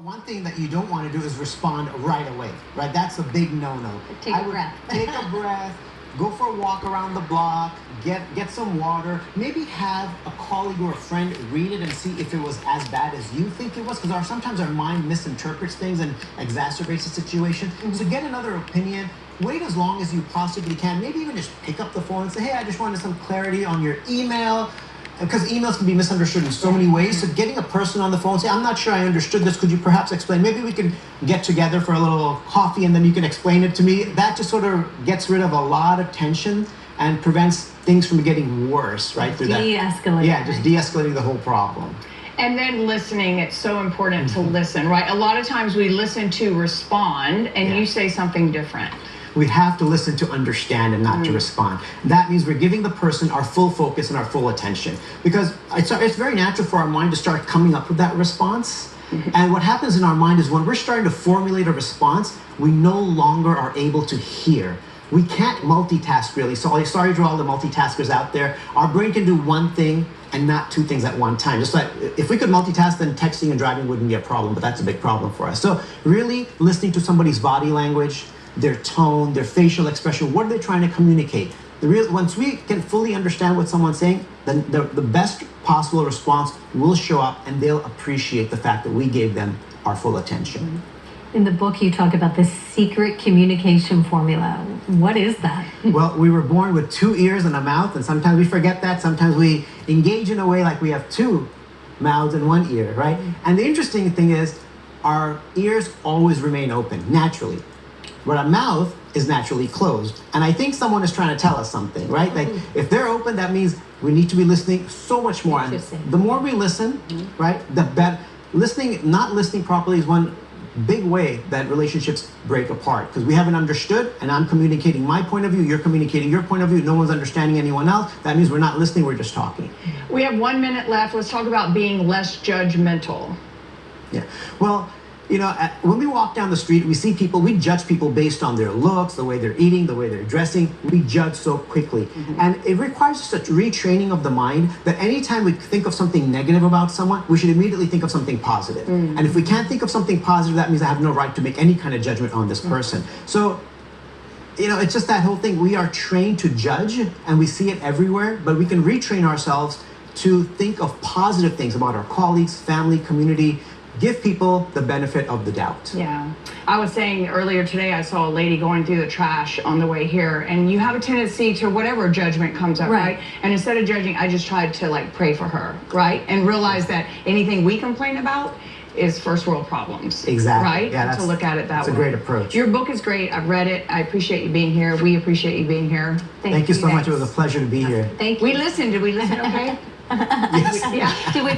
One thing that you don't want to do is respond right away, right? That's a big no-no. Take a breath. Take a breath, go for a walk around the block, get some water, maybe have a colleague or a friend read it and see if it was as bad as you think it was, because sometimes our mind misinterprets things and exacerbates the situation. So get another opinion. Wait as long as you possibly can. Maybe even just pick up the phone and say, hey, I just wanted some clarity on your email. Because emails can be misunderstood in so many ways. So getting a person on the phone, say, I'm not sure I understood this. Could you perhaps explain? Maybe we can get together for a little coffee and then you can explain it to me. That just sort of gets rid of a lot of tension and prevents things from getting worse, right? Through de-escalating. Yeah, just de-escalating the whole problem. And then listening, it's so important to listen, right? A lot of times we listen to respond and you say something different. We have to listen to understand and not to respond. That means we're giving the person our full focus and our full attention. Because it's very natural for our mind to start coming up with that response. And what happens in our mind is when we're starting to formulate a response, we no longer are able to hear. We can't multitask really. So sorry to all the multitaskers out there. Our brain can do one thing and not two things at one time. Just like if we could multitask, then texting and driving wouldn't be a problem, but that's a big problem for us. So really listening to somebody's body language, their tone, their facial expression, what are they trying to communicate? Once we can fully understand what someone's saying, then the best possible response will show up and they'll appreciate the fact that we gave them our full attention. In the book, you talk about the secret communication formula. What is that? Well, we were born with 2 ears and a mouth, and sometimes we forget that. Sometimes we engage in a way like we have 2 mouths and 1 ear, right? And the interesting thing is our ears always remain open, naturally. But our mouth is naturally closed. And I think someone is trying to tell us something, right? Like if they're open, that means we need to be listening so much more. And the more we listen, right, the better. Not listening properly is one big way that relationships break apart, because we haven't understood, and I'm communicating my point of view, you're communicating your point of view, no one's understanding anyone else. That means we're not listening, we're just talking. We have 1 minute left. Let's talk about being less judgmental. Yeah. Well, you know, when we walk down the street, we see people, we judge people based on their looks, the way they're eating, the way they're dressing. We judge so quickly. And it requires such retraining of the mind that anytime we think of something negative about someone, we should immediately think of something positive. And if we can't think of something positive, that means I have no right to make any kind of judgment on this person. So, you know, it's just that whole thing. We are trained to judge and we see it everywhere, but we can retrain ourselves to think of positive things about our colleagues, family, community. Give people the benefit of the doubt. Yeah. I was saying earlier today, I saw a lady going through the trash on the way here, and you have a tendency to whatever judgment comes up, right? And instead of judging, I just tried to like pray for her, right? And realize that anything we complain about is first world problems. Exactly. Right? Yeah, to look at it that way. That's a great approach. Your book is great. I've read it. I appreciate you being here. We appreciate you being here. Thank you so much. It was a pleasure to be here. Thank you. We listened. Did we listen okay? Yes. Yeah. Do we